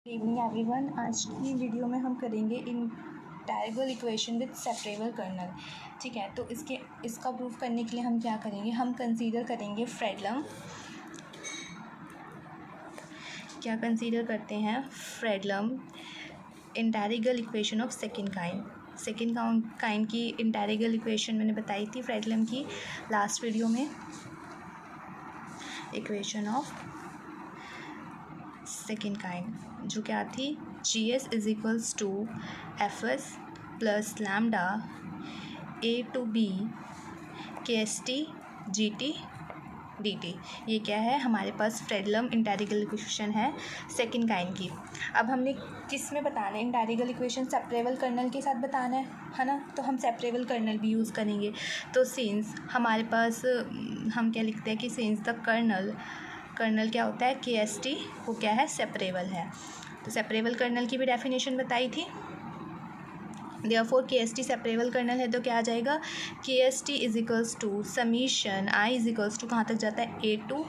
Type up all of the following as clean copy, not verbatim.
Good evening everyone. आज की video में हम करेंगे integral equation with separable colonel. ठीक है, तो इसका प्रूफ करने के लिए हम क्या करेंगे, हम कंसीडर करेंगे फ्रेडलम। क्या कंसीडर करते हैं? Fredholm integral equation of second kind की इंटीग्रल इक्वेशन मैंने बताई थी फ्रेडलम की लास्ट वीडियो में। इक्वेशन ऑफ सेकेंड काइंड जो क्या थी, G S is equals to F S plus lambda A to B K S T G T D T. ये क्या है, हमारे पास फ्रेडलम इंटीग्रल इक्वेशन है सेकेंड काइंड की। अब हमने किस में बताना है इंटीग्रल इक्वेशन? सेपरेबल कर्नल के साथ बताना है ना, तो हम सेपरेबल कर्नल भी यूज़ करेंगे। तो सिंस हमारे पास हम क्या लिखते हैं कि सिंस द कर्नल क्या होता है, के एस टी, वो क्या है, सेपरेबल है। तो सेपरेबल कर्नल की भी डेफिनेशन बताई थी। देयरफॉर के एस टी सेपरेबल कर्नल है तो क्या आ जाएगा, K S T is equals to summation I is equals to कहाँ तक जाता है, A to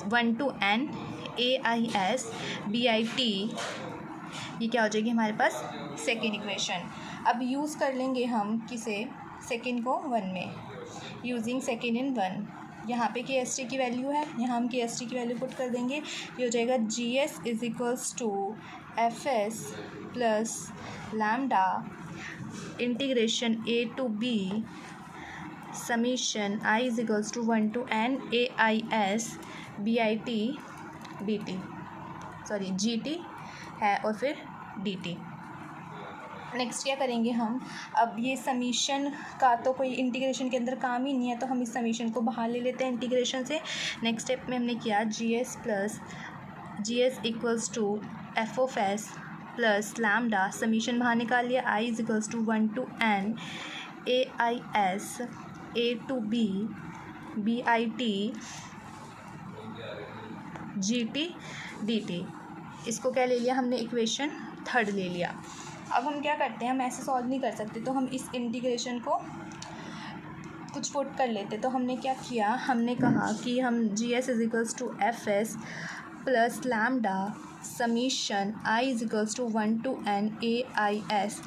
1 to n A I S B I T. ये क्या हो जाएगी हमारे पास सेकेंड इक्वेशन। अब यूज़ कर लेंगे हम किसे, सेकेंड को 1 में, यूजिंग सेकेंड इन 1। यहाँ पे के एस टी की वैल्यू है, यहाँ हम के एस टी की वैल्यू पुट कर देंगे। ये हो जाएगा G S is equals to F S plus lambda integration A to B summation I is equals to 1 to n A I S B I T D T, sorry G T है और फिर D T. Next क्या करेंगे हम, अब ये summation का तो कोई इंटीग्रेशन के अंदर काम ही नहीं है, तो हम इस समीशन को बाहर ले लेते हैं इंटीग्रेशन से। नेक्स्ट स्टेप में हमने किया G S equals to F of S plus lambda, summation बाहर निकाल लिया, I is equals to 1 to n A I S A to B I T G T D T. इसको क्या ले लिया हमने, इक्वेशन थर्ड ले लिया। अब हम क्या करते हैं, हम ऐसे सॉल्व नहीं कर सकते, तो हम इस इंटीग्रेशन को कुछ पुट कर लेते। तो हमने क्या किया, हमने कहा कि हम G S is equals to F S plus lambda summation I is equals to 1 to n A I S,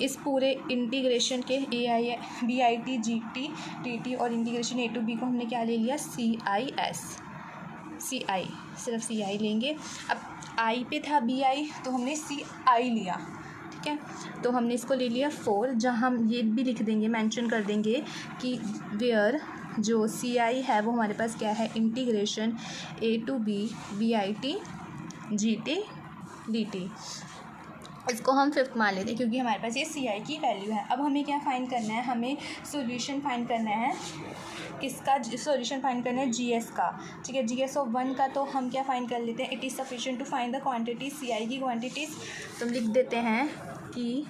इस पूरे इंटीग्रेशन के A I B I T G T T T और इंटीग्रेशन ए टू बी को हमने क्या ले लिया, सी आई S, C आई, सिर्फ सी आई लेंगे। अब आई पे था बी आई, तो हमने सी आई लिया। ठीक है, तो हमने इसको ले लिया 4, जहाँ हम ये भी लिख देंगे, मेंशन कर देंगे कि वेयर जो सी आई है वो हमारे पास क्या है, integration A to B I T G T D T. इसको हम 5th मान लेते हैं क्योंकि हमारे पास ये सी आई की वैल्यू है। अब हमें क्या फाइंड करना है, हमें सॉल्यूशन फाइंड करना है। किसका सॉल्यूशन फाइंड करना है, जी एस का। ठीक है, जी एस ऑफ 1 का तो हम क्या फाइंड कर लेते हैं, it is sufficient to find the quantity, C I की क्वांटिटीज़। तो हम लिख देते हैं कि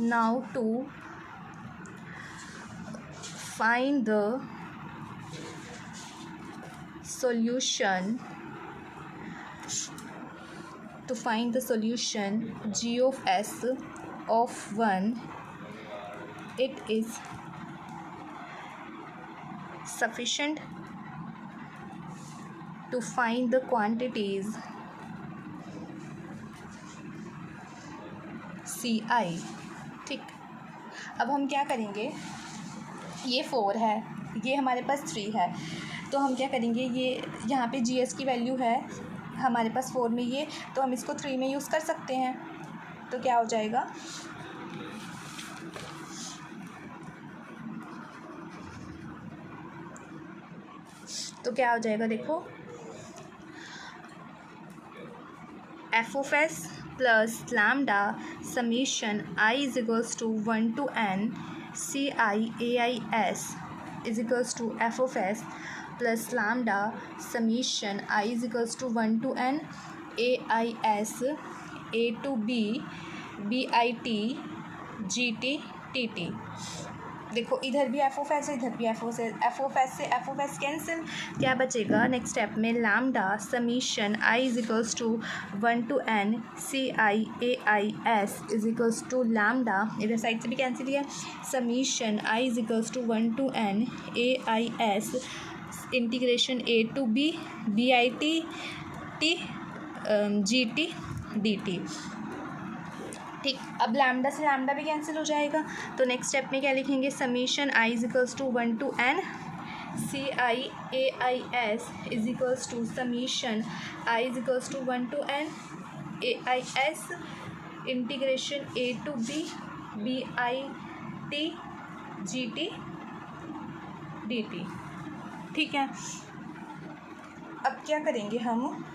now to find the solution, to find the solution g of s of 1, it is sufficient to find the quantities ci। ठीक, अब हम क्या करेंगे, ये 4 है, ये हमारे पास 3 है, तो हम क्या करेंगे, ये यहाँ पे जी एस की वैल्यू है हमारे पास 4 में, ये तो हम इसको 3 में यूज़ कर सकते हैं। तो क्या हो जाएगा, देखो, F of S plus lambda summation I is equals to 1 to n C I A I S is equals to F of S plus lambda summation I is equals to 1 to n A I S A to B I T G T T T. देखो इधर भी F of S है, इधर भी F of S से F of S cancel, क्या बचेगा next step में, lambda summation I is equals to 1 to n C I A I S is equals to lambda, इधर साइड से भी कैंसिल किया, summation I is equals to 1 to n A I S integration A to B I T T G T dt। ठीक, अब lambda से lambda भी cancel हो जाएगा, तो नेक्स्ट स्टेप में क्या लिखेंगे, summation i is equals to 1 to n C I A I S is equals to summation i is equals to 1 to n A I S integration a to b B I T G T D T. ठीक है, अब क्या करेंगे, हम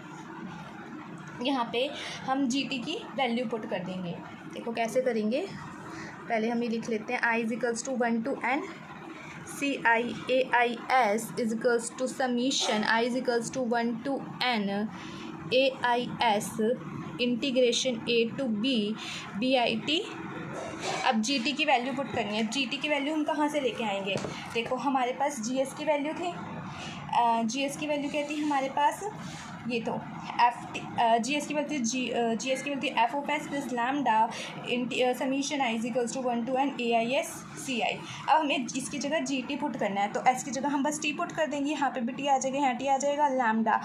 यहाँ पे हम G T की वैल्यू पुट कर देंगे। देखो कैसे करेंगे, पहले हम ये लिख लेते हैं i is equals to 1 to n C I A I S is equals to summation i is equals to 1 to n A I S integration a to b B I T. अब G T की value put करनी है। जी T की value हम कहाँ से लेके आएंगे, देखो हमारे पास जी एस की वैल्यू थी, जी एस की वैल्यू क्या थी हमारे पास, ये तो एफ टी जी एस की वैल्यू जी एस की value F of S plus lambda summation i is equals to 1 to n A I S C I. अब हमें इसकी जगह जी टी पुट करना है, तो एस की जगह हम बस टी पुट कर देंगे, यहाँ पे भी टी आ जाएगा, यहाँ टी आ जाएगा, लैम्डा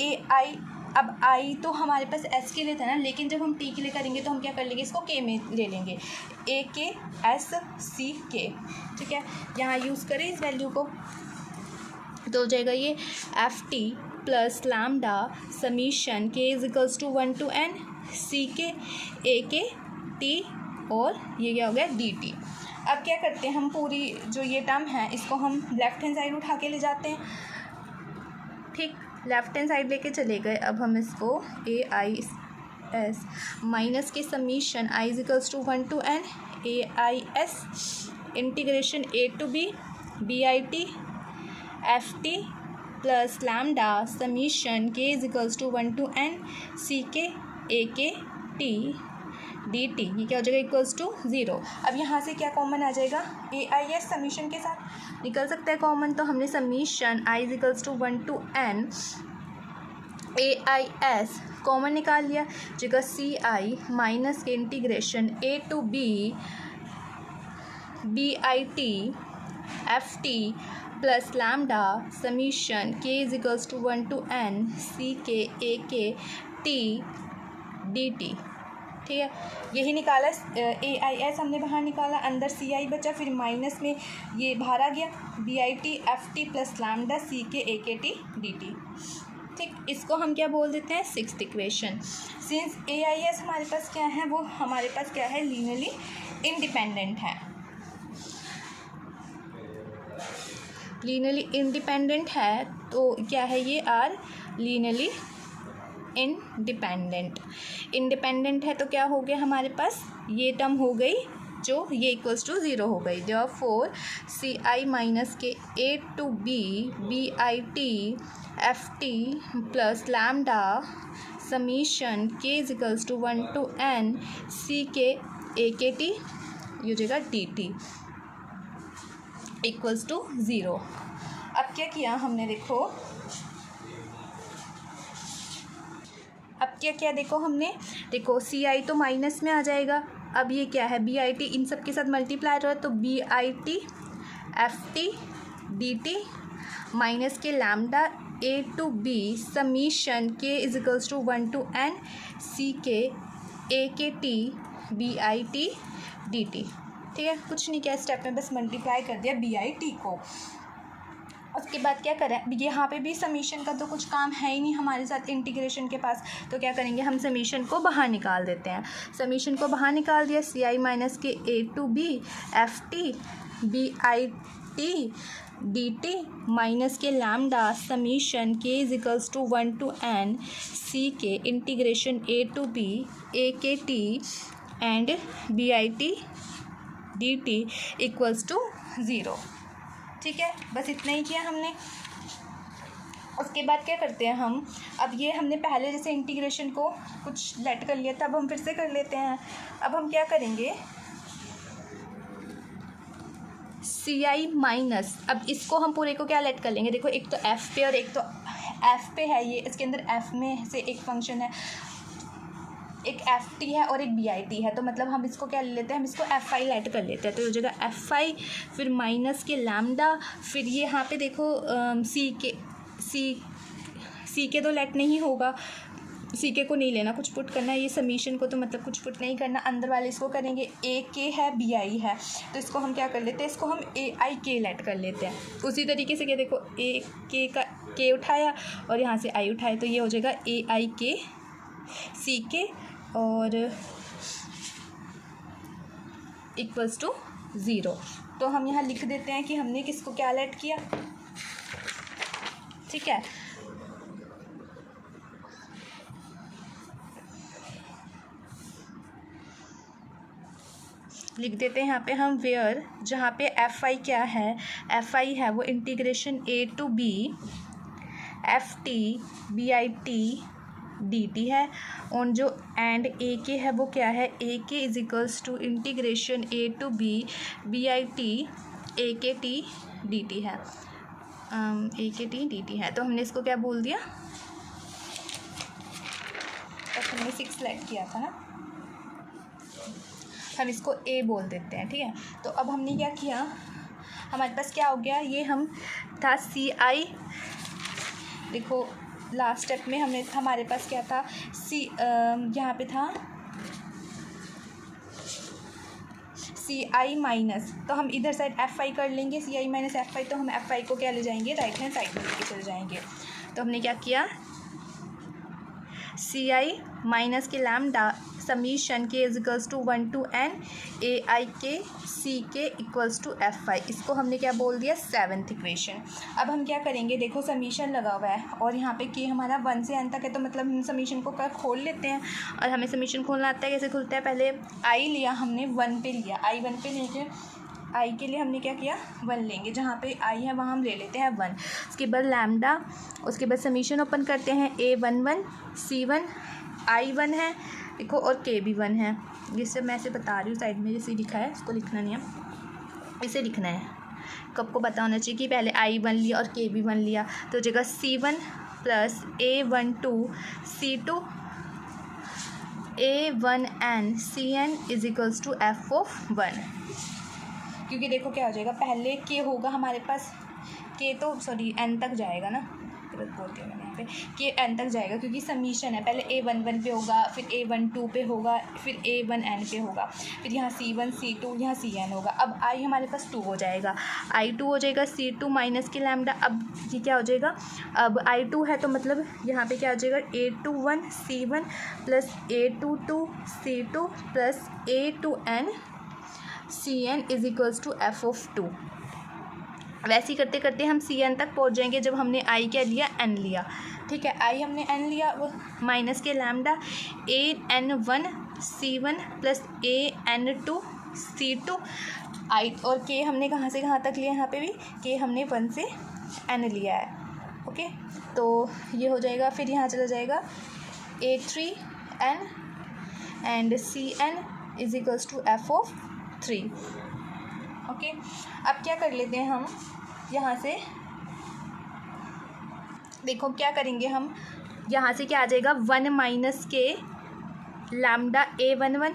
ए आई। अब आई तो हमारे पास एस के लिए था ना, लेकिन जब हम टी के लिए करेंगे तो हम क्या कर लेंगे, इसको के में ले लेंगे, ए के एस सी के। ठीक है, यहाँ यूज़ करें इस वैल्यू को, तो हो जाएगा ये F T plus lambda summation K is equals to 1 to n C K A K T, और ये क्या हो गया डी टी। अब क्या करते हैं, हम पूरी जो ये टर्म है इसको हम लेफ्ट हैंड साइड उठा के ले जाते हैं। ठीक, लेफ्ट हैंड साइड लेके चले गए। अब हम इसको ए आई एस माइनस के summation i is equals to 1 to n A I S integration a to b B I T F T plus lambda summation k is equals to 1 to n C K A K T D T. ये क्या हो जाएगा, equals to 0। अब यहाँ से क्या common आ जाएगा, ए I S summation के साथ निकल सकता है कॉमन, तो हमने summation i is equals to 1 to n A I S common निकाल लिया, जगह सी आई माइनस के integration a to b B I T F T plus lambda summation k is equals to 1 to n C K A K T D T. ठीक है, यही निकाला, ए I S हमने बाहर निकाला, अंदर सी आई बचा, फिर माइनस में ये बाहर आ गया, B I T F T plus lambda C K A K T D T. ठीक, इसको हम क्या बोल देते हैं, sixth equation. Since A I S हमारे पास क्या है, वो हमारे पास क्या है, लीनियरली इंडिपेंडेंट है। लीनियरली इंडिपेंडेंट है तो क्या है, ये आर लीनियरली इंडिपेंडेंट है, तो क्या हो गया हमारे पास, ये टर्म हो गई जो ये इक्वल्स टू 0 हो गई। Therefore C I minus K A to B B I T F T plus lambda summation K is equals to 1 to n C K A K T, ये हो जाएगा डी टी इक्वल्स टू 0। अब क्या किया हमने, देखो अब क्या किया, देखो हमने, देखो सी आई तो माइनस में आ जाएगा, अब ये क्या है, बी आई टी इन सब के साथ मल्टीप्लाई हो रहा है, तो B I T F T D T minus के lambda A to B summation K is equals to 1 to n C K A K T B I T D T. ठीक है, कुछ नहीं किया, स्टेप में बस मल्टीप्लाई कर दिया बी आई टी को। उसके बाद क्या करें, यहाँ पे भी समीशन का तो कुछ काम है ही नहीं हमारे साथ इंटीग्रेशन के पास, तो क्या करेंगे, हम समीशन को बाहर निकाल देते हैं। समीशन को बाहर निकाल दिया, सी I minus K A to B F T B I T D T minus के lambda summation K is equals to 1 to n C K integration A to B A K T and B I T D T equals to 0। ठीक है, बस इतना ही किया हमने। उसके बाद क्या करते हैं हम, अब ये हमने पहले जैसे इंटीग्रेशन को कुछ लेट कर लिया था, अब हम फिर से कर लेते हैं। अब हम क्या करेंगे, सी आई माइनस, अब इसको हम पूरे को क्या लेट कर लेंगे, देखो एक तो एफ़ पे और एक तो एफ़ पे है, ये इसके अंदर एफ़ में से एक फंक्शन है, एक एफ टी है और एक बी आई टी है, तो मतलब हम इसको क्या ले लेते हैं, हम इसको एफ आई लेट कर लेते हैं, तो हो जाएगा एफ आई फिर माइनस के लैम्डा, फिर ये यहाँ पे देखो सी के तो लेट नहीं होगा, सी के को नहीं लेना, कुछ पुट करना है, ये समीशन को तो मतलब कुछ पुट नहीं करना, अंदर वाले इसको करेंगे ए के है बी आई है, तो इसको हम क्या कर लेते हैं, इसको हम ए आई के लेट कर लेते हैं। उसी तरीके से क्या देखो ए के का के उठाया और यहाँ से आई उठाया, तो ये हो जाएगा ए आई के सी के और इक्वल्स टू 0। तो हम यहाँ लिख देते हैं कि हमने किसको क्या लेट किया, ठीक है। लिख देते हैं यहाँ पे हम वेयर, जहाँ पे एफ आई क्या है, एफ आई है वो integration A to B F T B I T D T है, और जो एंड ए के है वो क्या है, A K is equals to integration A to B I T A K T D T है, A K T D T है। तो हमने इसको क्या बोल दिया, तो हमने 6 लेट किया था ना, हम इसको ए बोल देते हैं, ठीक है। तो अब हमने क्या किया, हमारे पास क्या हो गया, ये हम था सी आई, देखो लास्ट स्टेप में हमने हमारे पास क्या था सी, यहाँ पे था सी आई माइनस, तो हम इधर साइड एफ आई कर लेंगे, सी आई माइनस एफ आई, तो हम एफ आई को क्या ले जाएंगे, राइट हैंड साइड में लेके चले जाएंगे। तो हमने क्या किया, सी आई माइनस के lambda summation K is equals to 1 to n A I K C के इक्वल्स टू एफ आई, इसको हमने क्या बोल दिया, 7th इक्वेशन। अब हम क्या करेंगे, देखो समीशन लगा हुआ है और यहाँ पे के हमारा 1 से n तक है, तो मतलब हम समीशन को कर खोल लेते हैं, और हमें समीशन खोलना आता है, कैसे खुलता है, पहले आई लिया हमने 1 पे लिया, आई 1 पे लेके आई के लिए हमने क्या किया 1 लेंगे, जहाँ पे आई है वहाँ हम ले लेते हैं 1, उसके बाद लैम्डा, उसके बाद समीशन ओपन करते हैं A11 C1 I1 है देखो, और के भी 1 है, जिससे मैं इसे बता रही हूँ, साइड में जैसे लिखा है इसको लिखना नहीं है, इसे लिखना है, कब को पता होना चाहिए कि पहले I1 लिया और के भी 1 लिया, तो हो जाएगा C1 plus A12 C2 A1n CN is equals to F(1), क्योंकि देखो क्या हो जाएगा, पहले के होगा हमारे पास, के तो सॉरी n तक जाएगा ना, गलत बोल दिया मैंने यहाँ पे, के n तक जाएगा क्योंकि समीशन है, पहले A11 पे होगा, फिर A12 पे होगा, फिर A1n पे होगा, फिर यहाँ C1 C2 यहाँ Cn होगा। अब I हमारे पास 2 हो जाएगा, I2 हो जाएगा C2 माइनस के लैम्डा, अब ये क्या हो जाएगा, अब I2 है तो मतलब यहाँ पे क्या हो जाएगा, A21 C1 plus A22 C2 plus A2n Cn is equals to F(2). वैसे ही करते करते हम Cn तक पहुंच जाएंगे, जब हमने I क्या लिया, n लिया, ठीक है, I हमने n लिया, वो माइनस के lambda AN1 C1 plus AN2 C2 I, और k हमने कहाँ से कहाँ तक लिया, यहाँ पे भी k हमने 1 से n लिया है, ओके। तो ये हो जाएगा, फिर यहाँ चला जाएगा A3n and Cn is equals to F(3), okay. अब क्या कर लेते हैं हम, यहाँ से देखो क्या करेंगे हम, यहाँ से क्या आ जाएगा 1 माइनस के लैम्डा A11,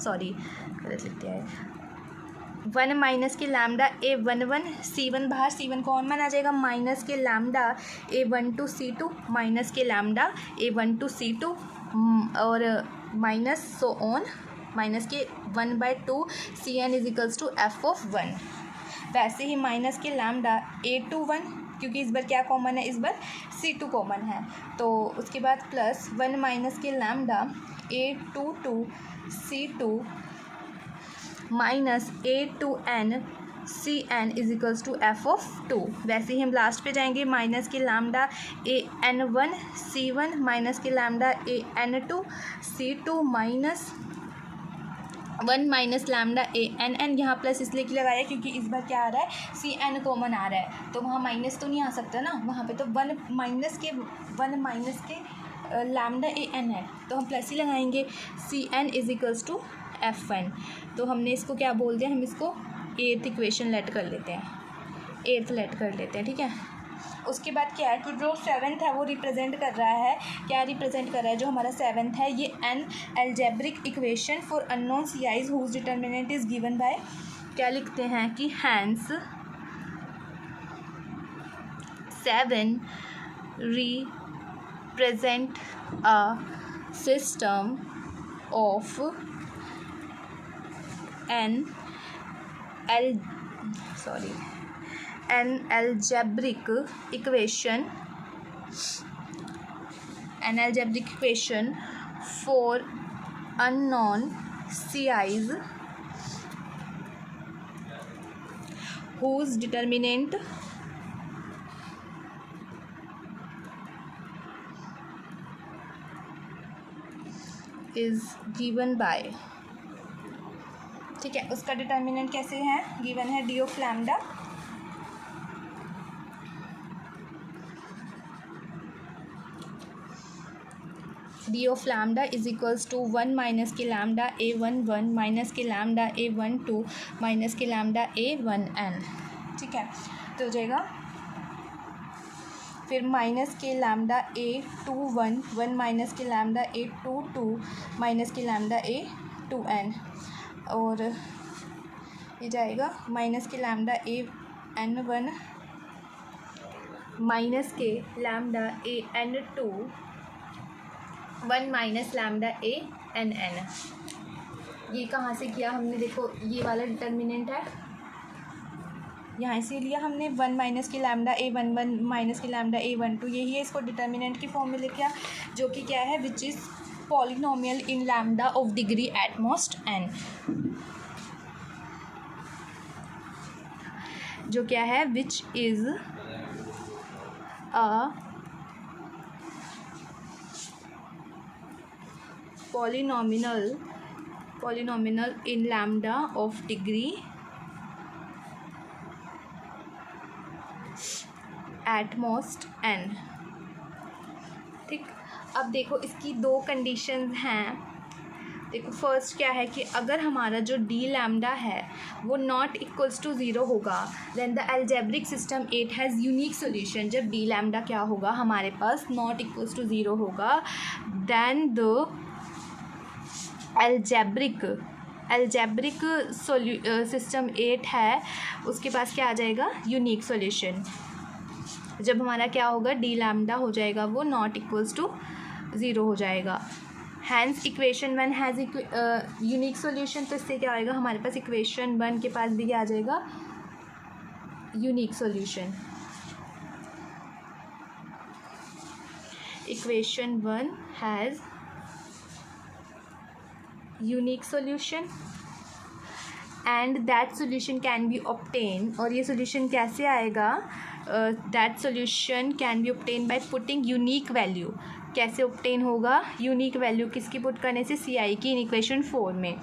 सॉरी गलत लिख दिया है, 1 माइनस के लैम्डा A11 C1 बाहर, C1 कौन मान आ जाएगा, माइनस के लैम्डा A12 C2 माइनस के लैम्डा A12 C2 और माइनस सो ऑन, माइनस के 1/2 Cn is equals to F(1). वैसे ही माइनस के लैम्डा A21, क्योंकि इस बार क्या कॉमन है, इस बार C2 कॉमन है, तो उसके बाद प्लस 1 माइनस के lambda A22 C2 minus A2n Cn is equals to F(2). वैसे ही हम लास्ट पे जाएंगे, माइनस के लैम्डा AN1 C1 माइनस के lambda AN2 C2 minus 1 minus lambda ANn, यहाँ प्लस इसलिए कि लगाया क्योंकि इस बार क्या आ रहा है, Cn कॉमन आ रहा है, तो वहाँ माइनस तो नहीं आ सकता ना वहाँ पे, तो 1 माइनस के लैम्डा AN है, तो हम प्लस ही लगाएंगे, Cn is equals to F(1). तो हमने इसको क्या बोल दिया, हम इसको 8th इक्वेशन लेट कर लेते हैं, 8th लेट कर लेते हैं, ठीक है। उसके बाद क्या है कि जो 7th है वो रिप्रेजेंट कर रहा है, क्या रिप्रेजेंट कर रहा है, जो हमारा 7th है, ये an algebraic equation for unknown CIs whose determinant is given by, क्या लिखते हैं कि hence 7 present a system of an algebraic equation for unknown ci's whose determinant is given by, ठीक है, उसका डिटर्मिनेंट कैसे है, गिवन है D of lambda is equals to 1 minus के लैम्डा A11 माइनस के लैम्डा A12 माइनस के lambda A1n, ठीक है, तो हो जाएगा फिर माइनस के लैम्डा A21 1 माइनस के लैम्डा A22 माइनस के लैम्डा A2n, और ये जाएगा माइनस के लैम्डा AN1 माइनस के lambda AN2 1 minus lambda ANn। ये कहाँ से किया हमने, देखो ये वाला डिटर्मिनेंट है, यहाँ से लिया हमने 1 माइनस की लैम्डा A11 माइनस की लैम्डा A12, यही है, इसको डिटर्मिनेंट की फॉर्म में लेके आ, जो कि क्या है, which is polynomial in lambda of degree at most n, जो क्या है, which is a polynomial in lambda of degree at most n, ठीक। अब देखो इसकी दो कंडीशंस हैं, देखो फर्स्ट क्या है कि अगर हमारा जो डी लैम्डा है वो नॉट इक्वल्स टू 0 होगा, then the algebraic system it has unique solution. जब डी लैम्डा क्या होगा, हमारे पास नॉट इक्वल्स टू 0 होगा, देन द अलजेब्रिक सिस्टम 8 है, उसके पास क्या आ जाएगा, यूनिक सॉल्यूशन। जब हमारा क्या होगा, डी लैम्डा हो जाएगा वो नॉट इक्वल्स टू 0 हो जाएगा, hence equation 1 has unique solution, तो इससे क्या आएगा, हमारे पास इक्वेशन 1 के पास भी क्या आ जाएगा, unique solution. Equation 1 has unique solution and that solution can be obtained, और ये solution कैसे आएगा, that solution can be obtained by putting unique value। कैसे obtain होगा, unique value किसकी पुट करने से, CI की, इन इक्वेशन 4 में।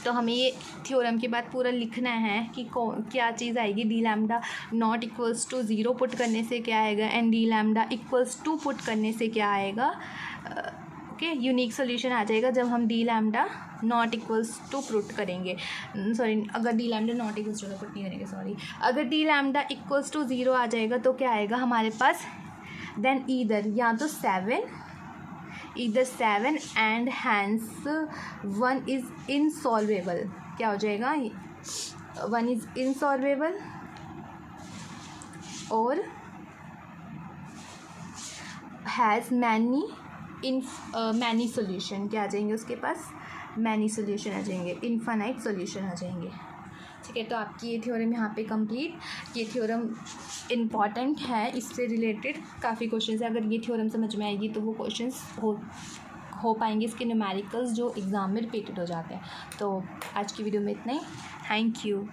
तो हमें ये थ्योरम के बाद पूरा लिखना है कि क्या चीज़ आएगी, D lambda not equals to 0 put करने से क्या आएगा, and D lambda equals to put करने से क्या आएगा, ओके, यूनिक सोल्यूशन आ जाएगा जब हम D lambda not equals to put करेंगे, सॉरी, अगर D lambda not equals to put नहीं करेंगे, सॉरी, अगर डी लैम्डा इक्वल्स टू 0 आ जाएगा तो क्या आएगा हमारे पास, देन ईदर या तो 7 एंड हैंस 1 इज़ इनसॉल्वेबल, क्या हो जाएगा, 1 इज़ इनसॉल्वेबल, और हैज़ मैनी सोल्यूशन, क्या आ जाएंगे उसके पास, मैनी सोल्यूशन आ जाएंगे, इनफाइनाइट सोल्यूशन आ जाएंगे, ठीक है। तो आपकी ये थ्योरम यहाँ पे कंप्लीट, ये थ्योरम इम्पॉर्टेंट है, इससे रिलेटेड काफ़ी क्वेश्चंस है, अगर ये थ्योरम समझ में आएगी तो वो क्वेश्चंस हो पाएंगे, इसके न्यूमेरिकल्स जो एग्ज़ाम में रिपीटेड हो जाते हैं। तो आज की वीडियो में इतना ही, थैंक यू।